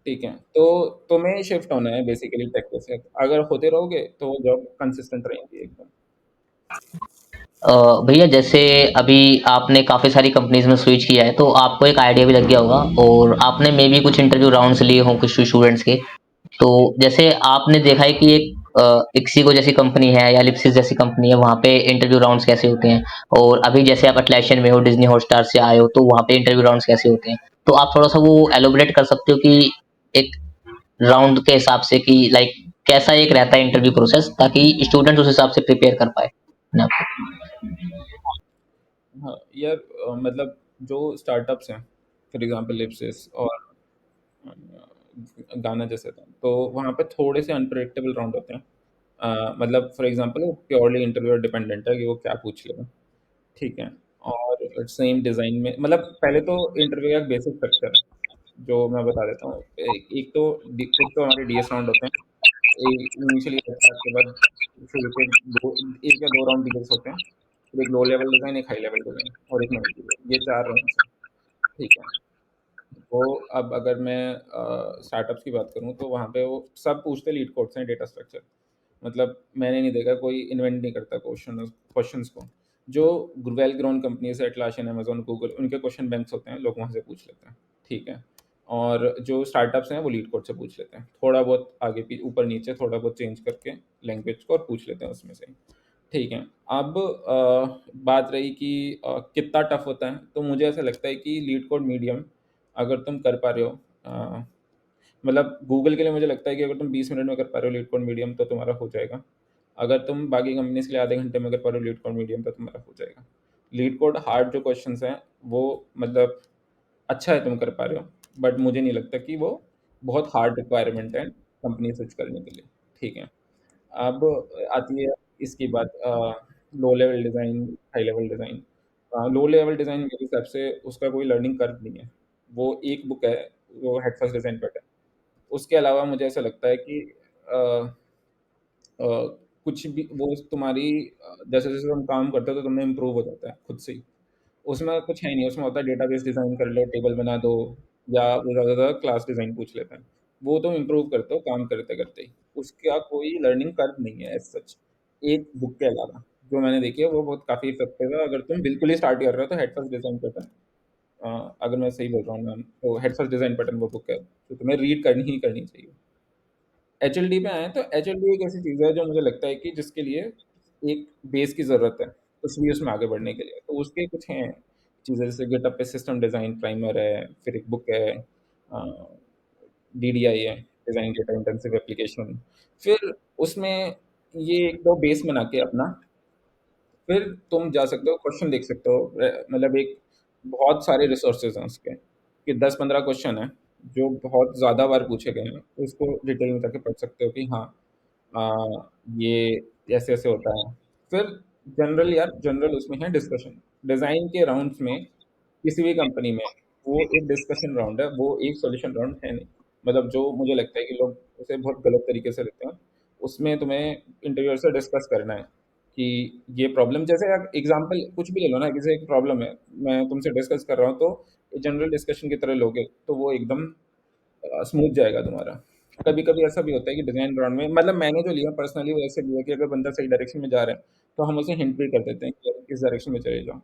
ठीक है? तो तुम्हें शिफ्ट होना है बेसिकली टेक के साथ। अगर होते रहोगे, तो वो जॉब कंसिस्टेंट रहेंगी एकदम। भैया जैसे अभी आपने काफ़ी सारी कंपनीज में स्विच किया है तो आपको एक आइडिया भी लग गया होगा, और आपने मे बी कुछ इंटरव्यू राउंड्स लिए हों कुछ स्टूडेंट्स के। तो जैसे आपने देखा है कि एक इक्सिको जैसी कंपनी है या लिप्सिस जैसी कंपनी है, वहाँ पे इंटरव्यू राउंड्स कैसे होते हैं, और अभी जैसे आप अटलैसियन में हो, डिज्नी हॉटस्टार से आए हो, तो वहाँ पे इंटरव्यू राउंड्स कैसे होते हैं? तो आप थोड़ा सा वो एलोबरेट कर सकते हो कि एक राउंड के हिसाब से कि लाइक कैसा एक रहता है इंटरव्यू प्रोसेस, ताकि स्टूडेंट उस हिसाब से प्रिपेयर कर पाए अपने आप को। हाँ, यार मतलब जो स्टार्टअप्स हैं, फॉर एग्ज़ाम्पल लिप्सिस और अ, गाना जैसे था, तो वहाँ पे थोड़े से अनप्रेडिक्टेबल राउंड होते हैं। मतलब फॉर एग्ज़ाम्पल वो प्योरली इंटरव्यूअर डिपेंडेंट है कि वो क्या पूछ लेगा, ठीक है? और सेम डिज़ाइन में मतलब पहले तो इंटरव्यू का एक बेसिक स्ट्रक्चर है, जो मैं बता देता हूँ। एक तो हमारे डीएस राउंड होते हैं। इनिशियली होता है, उसके बाद शुरू के 2 1 या 2 राउंड डील्स होते हैं। फिर एक लो लेवल डिज़ाइन, एक हाई लेवल डिज़ाइन और एक मैनेजरियल, ये 4 राउंड्स हैं, ठीक है? वो अब अगर मैं स्टार्टअप्स की बात करूँ तो वहाँ पे वो सब पूछते लीड कोड से डेटा स्ट्रक्चर। मतलब मैंने नहीं देखा कोई इन्वेंट नहीं करता क्वेश्चंस को। जो वेल ग्रोन कंपनीज़ है अटलासियन, अमेज़न, गूगल, उनके क्वेश्चन बैंक्स होते हैं, लोग वहाँ से पूछ लेते हैं, ठीक है? और जो स्टार्टअप्स हैं वो लीड कोड से पूछ लेते हैं। थोड़ा बहुत आगे पी ऊपर-नीचे थोड़ा बहुत चेंज करके लैंग्वेज को और पूछ लेते हैं उसमें से। ठीक है। अब बात रही कि कितना टफ़ होता है, तो मुझे ऐसा लगता है कि लीड कोड मीडियम अगर तुम कर पा रहे हो मतलब गूगल के लिए मुझे लगता है कि अगर तुम 20 मिनट में कर पा रहे हो लीड कोड मीडियम तो तुम्हारा हो जाएगा। अगर तुम बाकी कंपनीज़ के लिए आधे घंटे में कर पा रहे हो लीड कोड मीडियम तो तुम्हारा हो जाएगा। लीड कोड हार्ड जो क्वेश्चंस हैं वो मतलब अच्छा है तुम कर पा रहे हो, बट मुझे नहीं लगता कि वो बहुत हार्ड रिक्वायरमेंट है कंपनी स्विच करने के लिए, ठीक है। अब आती है इसकी बात low level design, high level design. Low level design मेरे हिसाब से उसका कोई लर्निंग कर्व नहीं है। वो एक बुक है, वो हेड फर्स्ट डिज़ाइन पैटर्न। उसके अलावा मुझे ऐसा लगता है कि अ अ, कुछ भी वो तुम्हारी जैसे-जैसे तुम काम करते हो तो तुम्हें इम्प्रूव हो जाता है खुद से ही। उसमें कुछ है नहीं, उसमें होता है डेटाबेस डिज़ाइन कर लो, टेबल बना दो या वो ज़्यादा क्लास डिज़ाइन पूछ लेते हैं। वो तुम इम्प्रूव करते हो काम करते-करते ही। उसका कोई लर्निंग कर्व नहीं है एज़ सच, एक बुक के अलावा। जो मैंने देखी है वो बहुत काफ़ी इफ़ेक्टिव है, अगर तुम बिल्कुल ही स्टार्ट कर रहे हो तो हेड फर्स्ट डिज़ाइन पैटर्न अगर मैं सही बोल रहा हूँ नाम, तो हेड फर्स्ट डिज़ाइन पैटर्न वो बुक है, तो तुम्हें रीड करनी ही करनी चाहिए। एचएलडी पे आएँ तो एचएलडी एक ऐसी चीज़ है जो मुझे लगता है कि जिसके लिए एक बेस की ज़रूरत है, कुछ भी उसमें आगे बढ़ने के लिए। तो उसके कुछ हैं चीज़ें, जैसे गिटहब पे सिस्टम डिज़ाइन प्राइमर है, फिर एक बुक है डीडीआई है, डिज़ाइन डेटा इंटेंसिव एप्लीकेशन। फिर उसमें ये 1-2 बेस बना के अपना फिर तुम जा सकते हो, क्वेश्चन देख सकते हो। मतलब एक बहुत सारे रिसोर्सेज हैं उसके कि 10-15 क्वेश्चन हैं जो बहुत ज़्यादा बार पूछे गए हैं, तो उसको डिटेल में जाके पढ़ सकते हो कि हाँ ये ऐसे ऐसे होता है। फिर जनरल, यार जनरल उसमें है डिस्कशन डिज़ाइन के राउंड्स में, किसी भी कंपनी में वो एक डिस्कशन राउंड है, वो एक सॉल्यूशन राउंड है नहीं। मतलब जो मुझे लगता है कि लोग उसे बहुत गलत तरीके से लेते हैं, उसमें तुम्हें इंटरव्यूअर से डिस्कस करना है कि ये प्रॉब्लम, जैसे आप एग्जांपल कुछ भी ले लो ना, जैसे एक प्रॉब्लम है, मैं तुमसे डिस्कस कर रहा हूँ, तो जनरल डिस्कशन की तरह लोगे तो वो एकदम स्मूथ जाएगा तुम्हारा। कभी कभी ऐसा भी होता है कि डिजाइन राउंड में, मतलब मैंने जो लिया पर्सनली वो ऐसे लिया कि अगर बंदा सही डायरेक्शन में जा रहा है तो हम उसे हिंट भी कर देते हैं कि यार इस डायरेक्शन में चले जाओ,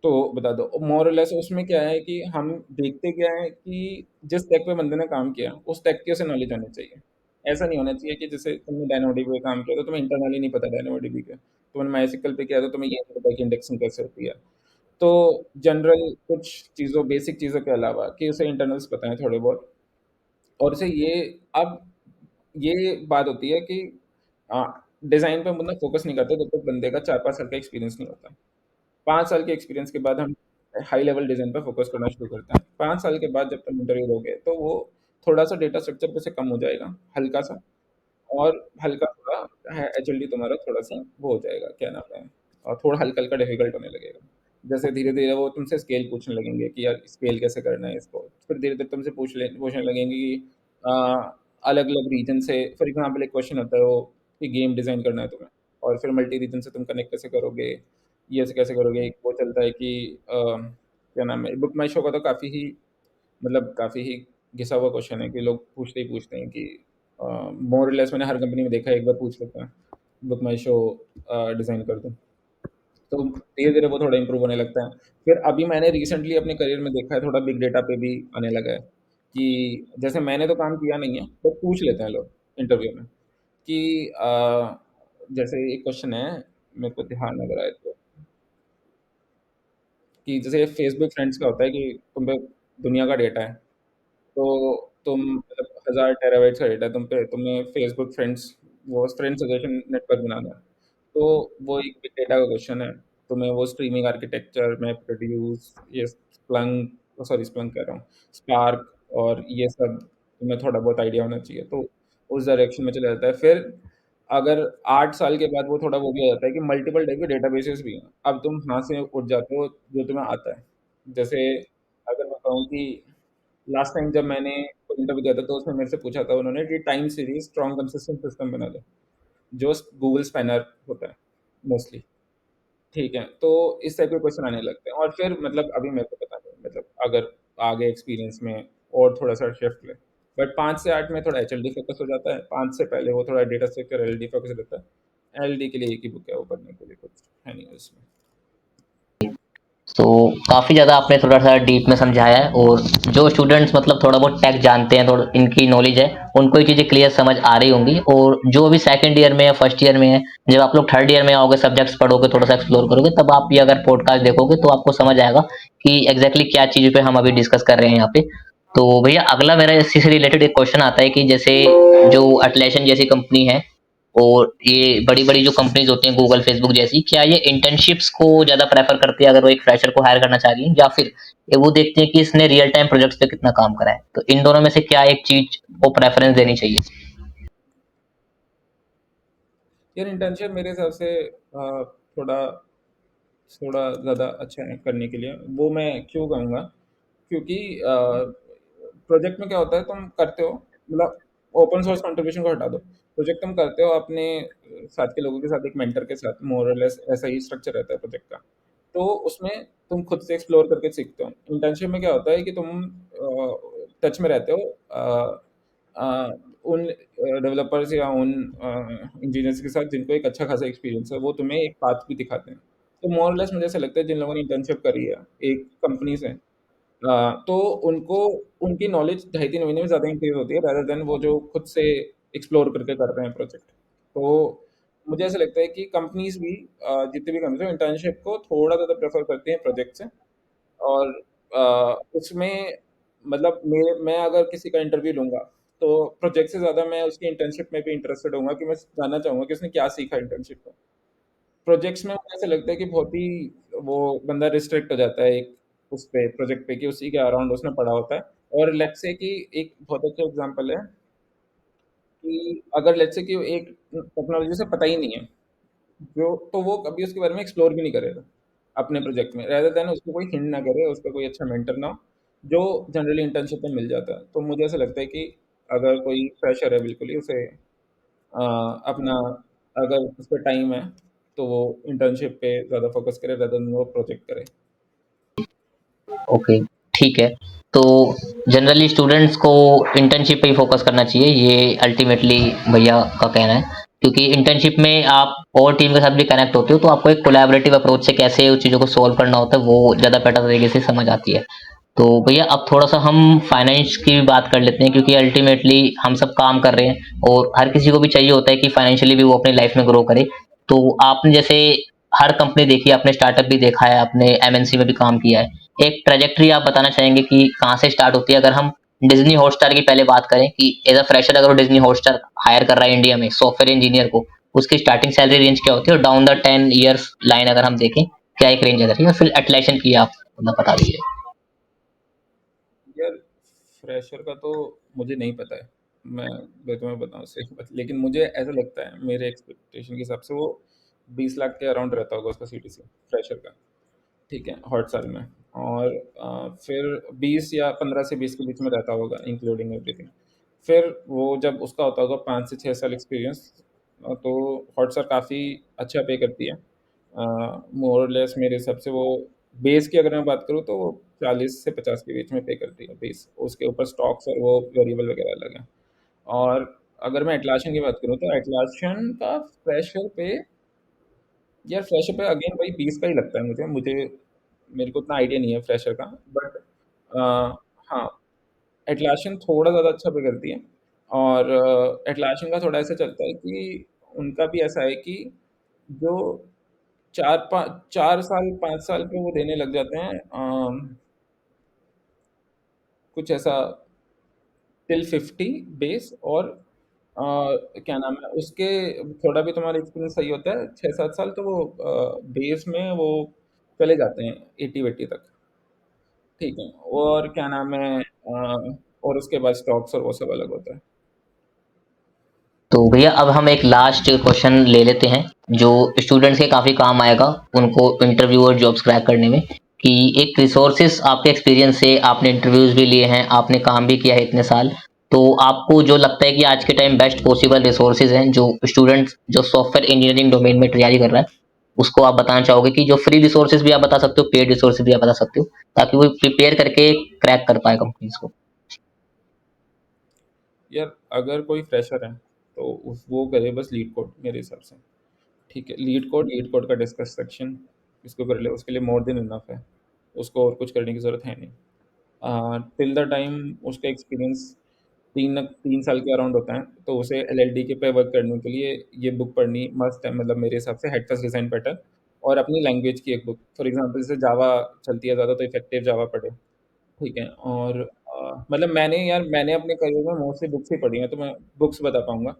तो बता दो। मोर और लेस उसमें क्या है कि हम देखते क्या है कि जिस टेक पे बंदे ने काम किया उस टेक की उसे नॉलेज होनी चाहिए। ऐसा नहीं होना चाहिए कि जैसे तुमने डायनामोडीबी पे काम किया तो तुम्हें इंटरनली नहीं पता डायनामोडीबी के, तुमने माईएसक्यूएल पे किया तो तुम्हें ये नहीं पता कि इंडेक्सिंग कैसे होती है। तो जनरल कुछ चीज़ों, बेसिक चीज़ों के अलावा कि उसे इंटरनल्स पता है थोड़े बहुत, और उसे ये, अब ये बात होती है कि डिज़ाइन पे बंदा फोकस नहीं करता जब तक बंदे का 4-5 साल का एक्सपीरियंस नहीं होता। 5 साल के एक्सपीरियंस के बाद हम हाई लेवल डिज़ाइन पे फोकस करना शुरू करते हैं। 5 साल के बाद जब तुम इंटरव्यू दोगे तो वो थोड़ा-सा डेटा स्ट्रक्चर पे से कम हो जाएगा, हल्का-सा, और हल्का-थोड़ा है एचएलडी तुम्हारा थोड़ा-सा वो हो जाएगा, क्या नाम है, थोड़ा हल्का-हल्का डिफ़िकल्ट होने लगेगा। जैसे धीरे-धीरे वो तुमसे स्केल पूछने लगेंगे कि यार स्केल कैसे करना है इसको। फिर धीरे-धीरे तुमसे पूछने लगेंगे कि अ, अलग-अलग रीजन से, फॉर एग्ज़ाम्पल एक क्वेश्चन होता है वो कि गेम डिज़ाइन करना है तुम्हें, और फिर मल्टी रीजन से तुम कनेक्ट कैसे करोगे, ये ऐसे कैसे करोगे। एक वो चलता है कि क्या नाम है, बुक माई शो का तो काफ़ी ही, मतलब काफ़ी ही घिसा हुआ क्वेश्चन है कि लोग पूछते ही पूछते हैं कि मोर और लेस मैंने हर कंपनी में देखा है, एक बार पूछ लेते हैं बुक माई शो डिज़ाइन कर दूँ। तो धीरे-धीरे वो थोड़ा इम्प्रूव होने लगता है। फिर अभी मैंने रिसेंटली अपने करियर में देखा है थोड़ा बिग डेटा पे भी आने लगा है कि जैसे मैंने तो काम किया नहीं है, तो पूछ लेते हैं लोग इंटरव्यू में कि जैसे एक क्वेश्चन है, मेरे को ध्यान अगर आए तो, कि जैसे फेसबुक फ्रेंड्स का होता है कि तुम पे दुनिया का डेटा है, तो तुम मतलब 1000 टेराबाइट्स का डेटा तुम पे, तुम्हें फेसबुक फ्रेंड्स, वो फ्रेंड सजेशन नेटवर्क बनाना है। तो वो एक बिग डेटा का क्वेश्चन है। तुम्हें वो स्ट्रीमिंग आर्किटेक्चर में प्रोड्यूस, ये स्प्लंक, सॉरी स्प्लंक कह रहा हूँ, स्पार्क और ये सब तुम्हें थोड़ा बहुत आइडिया होना चाहिए। तो उस डायरेक्शन में चला जाता है। फिर अगर 8 साल के बाद वो थोड़ा वो भी हो जाता है कि मल्टीपल टाइप के डेटाबेसेस भी हैं। अब तुम यहाँ से उठ जाते हो जो तुम्हें आता है। जैसे अगर मैं कहूँ कि लास्ट टाइम जब मैंने कोई इंटरव्यू दिया था तो उसमें मेरे से पूछा था उन्होंने कि time series strong consistent system बना दो, जो गूगल स्पैनर होता है मोस्टली। ठीक है, तो इस टाइप के क्वेश्चन आने लगते हैं, और फिर मतलब अभी मेरे को पता नहीं, मतलब अगर आगे एक्सपीरियंस में और थोड़ा सा शिफ्ट ले, बट 5 से 8 में थोड़ा एचएलडी फोकस हो जाता है, 5 से पहले वो थोड़ा डेटा स्ट्रक्चर एलडी फोकस रहता है। एलडी के लिए एक ही बुक है, वो पढ़ने के लिए कुछ है नहीं उसमें। तो काफ़ी ज़्यादा आपने थोड़ा-सा डीप में समझाया है, और जो स्टूडेंट्स मतलब थोड़ा बहुत टेक जानते हैं, थोड़ा इनकी नॉलेज है, उनको ये चीज़ें क्लियर समझ आ रही होंगी। और जो अभी सेकंड ईयर में या फर्स्ट ईयर में है, जब आप लोग थर्ड ईयर में आओगे, सब्जेक्ट्स पढ़ोगे, थोड़ा-सा एक्सप्लोर करोगे, तब आप ये अगर पॉडकास्ट देखोगे तो आपको समझ आएगा कि एग्ज़ैक्टली क्या चीज़ पे हम अभी डिस्कस कर रहे हैं यहाँ पे। तो भैया अगला मेरा इसी से रिलेटेड एक क्वेश्चन आता है कि जैसे जो अटलैशन जैसी कंपनी है और ये बड़ी-बड़ी जो कंपनीज़ होती हैं गूगल, फेसबुक जैसी, क्या ये इंटर्नशिप्स को ज़्यादा प्रेफ़र करती है अगर वो एक फ्रेशर को हायर करना चाह रही हैं, या फिर ये वो देखते हैं कि इसने रियल टाइम प्रोजेक्ट्स पे कितना काम करा है? तो इन दोनों में से क्या एक चीज़ को प्रेफ़रेंस देनी चाहिए? यार इंटर्नशिप मेरे हिसाब से थोड़ा थोड़ा ज़्यादा अच्छा है करने के लिए। वो मैं क्यों कहूँगा? क्योंकि प्रोजेक्ट में क्या होता है, तुम करते हो, मतलब ओपन सोर्स कंट्रीब्यूशन को हटा दो, प्रोजेक्ट तुम करते हो अपने साथ के लोगों के साथ, एक मेंटर के साथ, मोर और लेस ऐसा ही स्ट्रक्चर रहता है प्रोजेक्ट का। तो उसमें तुम खुद से एक्सप्लोर करके सीखते हो। इंटर्नशिप में क्या होता है कि तुम टच में रहते हो उन डेवलपर्स या उन इंजीनियर्स के साथ जिनको एक अच्छा खासा एक्सपीरियंस है, वो तुम्हें एक पाथ भी दिखाते हैं। तो मोर और लेस मुझे ऐसा लगता है जिन लोगों ने इंटर्नशिप करी है एक कंपनी से, तो उनको उनकी नॉलेज ढाई 3 महीने में ज़्यादा इंक्रीज़ होती है रेदर देन वो जो खुद से एक्सप्लोर करके कर रहे हैं प्रोजेक्ट। तो मुझे ऐसा लगता है कि कंपनीज़ भी जितनी भी कंपनीज़ हैं इंटर्नशिप को थोड़ा ज़्यादा प्रेफ़र करती हैं प्रोजेक्ट से। और उसमें मतलब मैं अगर किसी का इंटरव्यू लूँगा, तो प्रोजेक्ट से ज़्यादा मैं उसकी इंटर्नशिप में भी इंटरेस्टेड होऊँगा कि मैं जानना चाहूँगा कि उसने क्या सीखा इंटर्नशिप में। प्रोजेक्ट्स में मुझे ऐसा लगता है कि बहुत ही वो बंदा रिस्ट्रिक्ट हो जाता है एक उस पे प्रोजेक्ट पे कि उसी के अराउंड उसने पढ़ा होता है। और लेट्स से कि एक बहुत अच्छा एग्जांपल है कि अगर लेट्स से कि वो एक टेक्नोलॉजी से पता ही नहीं है, जो तो वो कभी उसके बारे में एक्सप्लोर भी नहीं करेगा अपने प्रोजेक्ट में, रेदर देन उसको कोई हिंट ना करे, उसका कोई अच्छा मेंटर ना हो, जो जनरली इंटर्नशिप में मिल जाता है। तो मुझे ऐसा लगता है कि अगर कोई फ्रेशर है बिल्कुल ही उसे अपना अगर उस पे टाइम है, तो वो इंटर्नशिप पे ज़्यादा फ़ोकस करे रेदर देन वो प्रोजेक्ट करे। ओके, ठीक है। तो जनरली स्टूडेंट्स को इंटर्नशिप पे ही फ़ोकस करना चाहिए, ये अल्टीमेटली भैया का कहना है। क्योंकि इंटर्नशिप में आप और टीम के साथ भी कनेक्ट होते हो, तो आपको एक कोलैबोरेटिव अप्रोच से कैसे उस चीज़ों को सॉल्व करना होता है, वो ज़्यादा बेटर तरीके से समझ आती है। तो भैया अब थोड़ा-सा हम फाइनेंस की भी बात कर लेते हैं, क्योंकि अल्टीमेटली हम सब काम कर रहे हैं और हर किसी को भी चाहिए होता है कि फाइनेंशियली भी वो अपनी लाइफ में ग्रो करे। तो आपने जैसे हर कंपनी देखी है, आपने स्टार्टअप भी देखा है, आपने एमएनसी में भी काम किया है। एक ट्रैजेक्टरी आप बताना चाहेंगे कि कहाँ से स्टार्ट होती है? अगर हम डिज्नी हॉटस्टार की पहले बात करें कि एज़ अ फ्रेशर अगर वो डिज्नी हॉटस्टार हायर कर रहा है इंडिया में सॉफ्टवेयर इंजीनियर को, उसकी स्टार्टिंग सैलरी रेंज क्या होती है? और डाउन द 10 इयर्स लाइन अगर हम देखें, क्या एक रेंज अगर है? फिर एटलेशन की आप मतलब बता दीजिए। यार फ्रेशर का तो मुझे नहीं पता है, मैं तुम्हें बताऊँ सही बात, लेकिन मुझे ऐसा लगता है मेरे एक्सपेक्टेशन के हिसाब से वो 20 लाख के अराउंड रहता होगा उसका सीटीसी फ्रेशर का। ठीक है, हॉट साल में। और फिर 20 या 15 से 20 के बीच में रहता होगा इंक्लूडिंग एवरीथिंग। फिर वो जब उसका होता होगा 5 से 6 साल एक्सपीरियंस, तो हॉटस्टार काफ़ी अच्छा पे करती है। मोर और लेस मेरे हिसाब से वो बेस की अगर मैं बात करूँ तो वो 40 से 50 के बीच में पे करती है बेस। उसके ऊपर स्टॉक्स और वो वेरिएबल वगैरह अलग हैं। और अगर मैं एटलासियन की बात करूँ तो एटलासियन का फ्रेशर पे, यार फ्रेशर पे अगेन वही 20 का ही लगता है मुझे। मेरे को उतना आइडिया नहीं है फ्रेशर का, बट हाँ, एटलासियन थोड़ा ज़्यादा अच्छा पे करती है। और एटलासियन का थोड़ा ऐसा चलता है कि उनका भी ऐसा है कि जो 4 साल 5 साल पे वो देने लग जाते हैं, कुछ ऐसा टिल 50 बेस। और क्या नाम है उसके, थोड़ा भी तुम्हारा एक्सपीरियंस सही होता है 6 7 साल, तो वो बेस में वो चले जाते हैं 80 वेट्टी तक। ठीक है। और क्या नाम है और उसके बाद स्टॉक्स और वो सब अलग होता है। तो भैया अब हम एक लास्ट क्वेश्चन ले लेते हैं, जो स्टूडेंट्स के काफ़ी काम आएगा उनको इंटरव्यू और जॉब्स क्रैक करने में। कि एक रिसोर्सेज आपके एक्सपीरियंस से आपने इंटरव्यूज भी लिए हैं, आपने काम भी किया है इतने साल, तो आपको जो लगता है कि आज के टाइम बेस्ट पॉसिबल रिसोर्सेज हैं जो स्टूडेंट्स जो सॉफ्टवेयर इंजीनियरिंग डोमेन में तैयारी कर रहा है, उसको आप बताना चाहोगे? कि जो फ्री रिसोर्सेज भी आप बता सकते हो, पेड रिसोर्सेज भी आप बता सकते हो, ताकि वो प्रिपेयर करके क्रैक कर पाए कंपनीज को। यार अगर कोई फ्रेशर है तो वो करे बस लीड कोड मेरे हिसाब से। ठीक है, लीड कोड का डिस्कस सेक्शन इसको कर ले, उसके लिए मोर देन इनफ है। उसको और कुछ करने की ज़रूरत है नहीं। टिल द टाइम उसका एक्सपीरियंस 3 साल के अराउंड होता है, तो उसे एलएलडी के पे वर्क करने के लिए ये बुक पढ़नी मस्ट है, मतलब मेरे हिसाब से हेड फर्स्ट डिज़ाइन पैटर्न। और अपनी लैंग्वेज की एक बुक, फॉर एग्जांपल जैसे जावा चलती है ज़्यादा, तो इफेक्टिव जावा पढ़े। ठीक है। और मतलब मैंने अपने करियर में मोस्टली बुक्स ही पढ़ी हैं, तो मैं बुक्स बता पाऊँगा।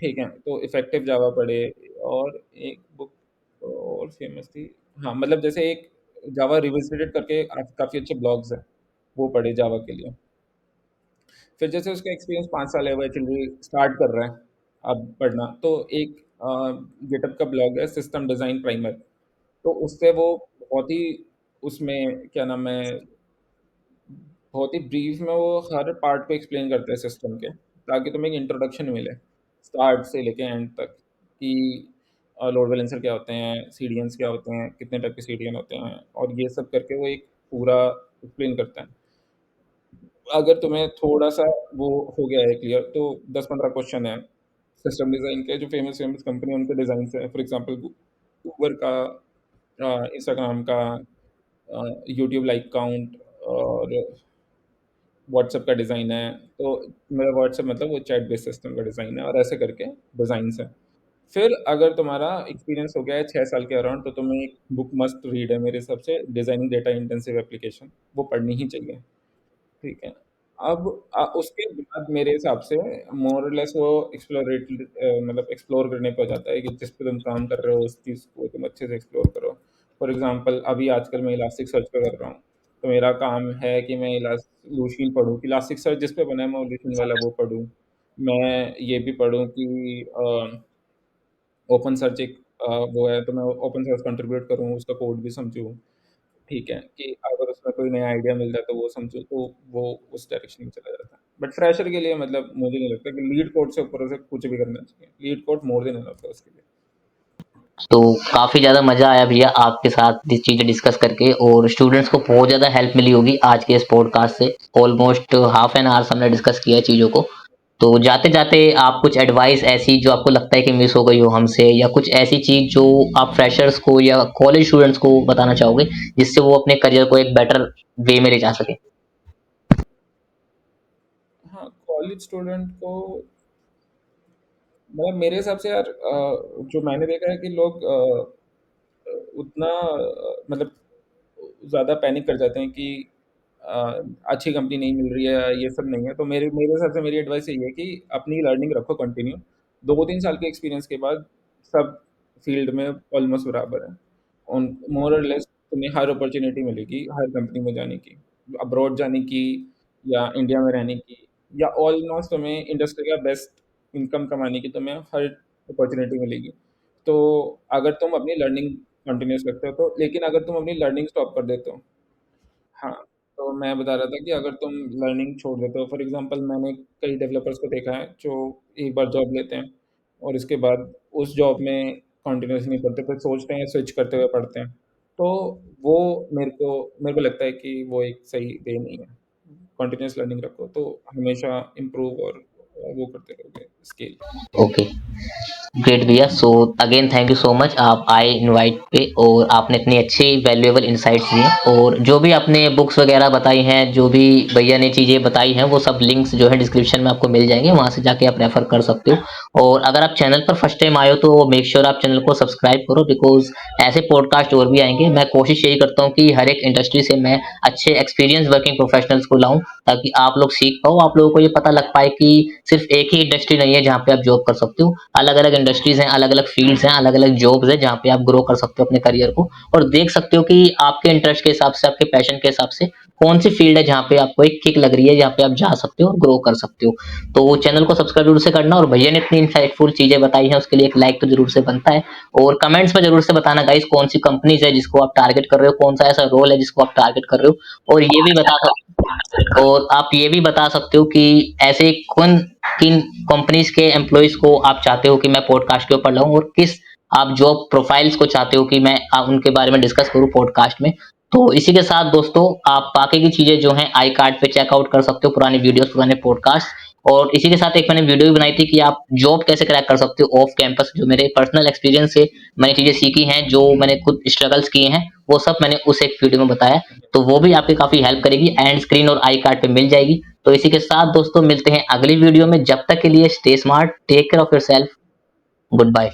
ठीक है, तो इफेक्टिव जावा पढ़े। और एक बुक और फेमस थी, हाँ, मतलब जैसे एक जावा रिविजिटेड करके काफ़ी अच्छे ब्लॉग्स हैं, वो पढ़े जावा के लिए। फिर जैसे उसका एक्सपीरियंस 5 साल है, वो एक्चुअली स्टार्ट कर रहा है अब पढ़ना, तो एक गिटहब का ब्लॉग है सिस्टम डिज़ाइन प्राइमर। तो उससे वो बहुत ही उसमें क्या नाम है बहुत ही ब्रीफ में वो हर पार्ट को एक्सप्लेन करते हैं सिस्टम के, ताकि तुम्हें एक इंट्रोडक्शन मिले स्टार्ट से लेके एंड तक, कि लोड बैलेंसर क्या होते हैं, सीडीएन्स क्या होते हैं, कितने टाइप के सीडीएन होते हैं, और ये सब करके वो एक पूरा एक्सप्लेन करता है। अगर तुम्हें थोड़ा-सा वो हो गया है क्लियर, तो 10-15 क्वेश्चन हैं सिस्टम डिज़ाइन के, जो फ़ेमस फ़ेमस कंपनी है उनके डिज़ाइन से है। फॉर एग्ज़ाम्पल गूगल का, इंस्टाग्राम का, यूट्यूब लाइक काउंट, और व्हाट्सएप का डिज़ाइन है। तो मेरा व्हाट्सएप मतलब वो चैट बेस्ड सिस्टम का डिज़ाइन है, और ऐसे करके डिज़ाइन्स हैं। फिर अगर तुम्हारा एक्सपीरियंस हो गया है 6 साल के अराउंड, तो तुम्हें एक बुक मस्ट रीड है मेरे हिसाब से, डिज़ाइनिंग डेटा इंटेंसिव एप्लीकेशन, वो पढ़नी ही चाहिए। ठीक है। अब उसके बाद मेरे हिसाब से मोर और लेस वो मतलब एक्सप्लोर करने पे हो जाता है, कि जिस पे तुम काम कर रहे हो उस चीज़ को तुम अच्छे से एक्सप्लोर करो। फॉर एग्ज़ाम्पल अभी आजकल मैं इलास्टिक सर्च पे कर रहा हूँ, तो मेरा काम है कि मैं लूशीन पढूँ, इलास्टिक सर्च जिस पे बना है मैं लूशीन वाला वो पढूँ। मैं ये भी पढूँ कि ओपन सर्च एक वो है, तो मैं ओपन सोर्स कंट्रीब्यूट करूँ, उसका कोड भी समझूँ। ठीक है, कि अगर उसमें कोई नया आइडिया मिल जाए तो वो समझो, तो वो उस डायरेक्शन में चला जाता है। बट फ्रेशर के लिए मतलब मुझे नहीं लगता कि लीड कोड से ऊपर से कुछ भी करना चाहिए। Leet code more than enough है उसके लिए। तो काफ़ी ज़्यादा मज़ा आया भैया आपके साथ ये चीज़ें डिस्कस करके और स्टूडेंट्स को बहुत ज़्यादा हेल्प मिली होगी आज के इस पॉडकास्ट से। ऑलमोस्ट हाफ एन आवर हमने डिस्कस किया है चीज़ों को। तो जाते-जाते आप कुछ एडवाइस ऐसी जो आपको लगता है कि मिस हो गई हो हमसे या कुछ ऐसी चीज़ जो आप फ्रेशर्स को या कॉलेज स्टूडेंट्स को बताना चाहोगे, जिससे वो अपने करियर को एक बेटर वे में ले जा सकें? हाँ, कॉलेज स्टूडेंट को मतलब मेरे हिसाब से यार, जो मैंने देखा है कि लोग उतना मतलब ज़्यादा पैनिक कर जाते हैं कि अच्छी कंपनी नहीं मिल रही है, ये सब नहीं है। तो मेरे मेरे हिसाब से मेरी एडवाइस यही है कि अपनी लर्निंग रखो कंटिन्यू। 2-3 साल के एक्सपीरियंस के बाद सब फील्ड में ऑलमोस्ट बराबर है। उन मोर और लेस तुम्हें हर अपॉर्च्युनिटी मिलेगी हर कंपनी में जाने की, अब्रॉड जाने की, या इंडिया में रहने की, या ऑलमोस्ट तुम्हें इंडस्ट्री का बेस्ट इनकम कमाने की तुम्हें हर अपॉर्च्युनिटी मिलेगी। तो अगर तुम अपनी लर्निंग कंटिन्यूअस रखते हो तो, लेकिन अगर तुम अपनी लर्निंग स्टॉप कर देते हो, हाँ, तो मैं बता रहा था कि अगर तुम लर्निंग छोड़ देते हो, फॉर एग्ज़ाम्पल मैंने कई डेवलपर्स को देखा है जो एक बार जॉब लेते हैं और इसके बाद उस जॉब में कंटिन्यूअस नहीं पढ़ते, फिर सोचते हैं स्विच करते हुए पढ़ते हैं। तो वो मेरे को लगता है कि वो एक सही वे नहीं है। कंटिन्यूअस लर्निंग रखो तो हमेशा इम्प्रूव और वो करते रहोगे स्किल। ओके। ग्रेट भैया, so again thank you so much आप आए इनवाइट पे और आपने इतनी अच्छी वैल्यूएबल इनसाइट्स दिए और जो भी आपने बुक्स वगैरह बताई हैं, जो भी भैया ने चीज़ें बताई हैं, वो सब लिंक्स जो है डिस्क्रिप्शन में आपको मिल जाएंगे, वहाँ से जाके आप रेफर कर सकते हो। और अगर आप चैनल पर फर्स्ट टाइम आए हो तो मेक श्योर आप चैनल को सब्सक्राइब करो, बिकॉज ऐसे पॉडकास्ट और भी आएंगे। मैं कोशिश यही करता हूँ कि हर एक इंडस्ट्री से मैं अच्छे एक्सपीरियंस वर्किंग प्रोफेशनल्स को लाऊं, ताकि आप लोग सीख पाओ, आप लोगों को ये पता लग पाए कि सिर्फ एक ही इंडस्ट्री नहीं है जहाँ पे आप जॉब कर सकते हो। अलग अलग इंडस्ट्रीज हैं, अलग अलग फील्ड्स हैं, अलग अलग जॉब्स हैं जहाँ पे आप ग्रो कर सकते हो अपने करियर को और देख सकते हो कि आपके इंटरेस्ट के हिसाब से, आपके पैशन के हिसाब से कौन सी फील्ड है जहाँ पे आपको एक किक लग रही है, जहाँ पे आप जा सकते हो और ग्रो कर सकते हो। तो चैनल को सब्सक्राइब जरूर से करना और भैया ने इतनी इंसाइटफुल चीजें बताई हैं उसके लिए एक लाइक तो जरूर से बनता है। और कमेंट्स में जरूर से बताना गाइस कौन सी कंपनीज है जिसको आप टारगेट कर रहे हो, कौन सा ऐसा रोल है जिसको आप टारगेट कर रहे हो, और ये भी बता सकते और आप ये भी बता सकते हो कि ऐसे कौन किन कंपनीज के एम्प्लॉयज को आप चाहते हो कि मैं पॉडकास्ट के ऊपर लाऊं और किस आप जॉब प्रोफाइल्स को चाहते हो कि मैं उनके बारे में डिस्कस करूं पॉडकास्ट में। तो इसी के साथ दोस्तों आप बाकी की चीजें जो हैं आई कार्ड पे चेकआउट कर सकते हो, पुराने वीडियोस, पुराने पॉडकास्ट। और इसी के साथ एक मैंने वीडियो भी बनाई थी कि आप जॉब कैसे क्रैक कर सकते हो ऑफ कैंपस, जो मेरे पर्सनल एक्सपीरियंस से मैंने चीजें सीखी हैं, जो मैंने खुद स्ट्रगल्स किए हैं, वो सब मैंने उस एक वीडियो में बताया। तो वो भी आपकी काफी हेल्प करेगी, एंड स्क्रीन और आई कार्ड पे मिल जाएगी। तो इसी के साथ दोस्तों मिलते हैं अगली वीडियो में, जब तक के लिए stay smart, take care of yourself, good bye.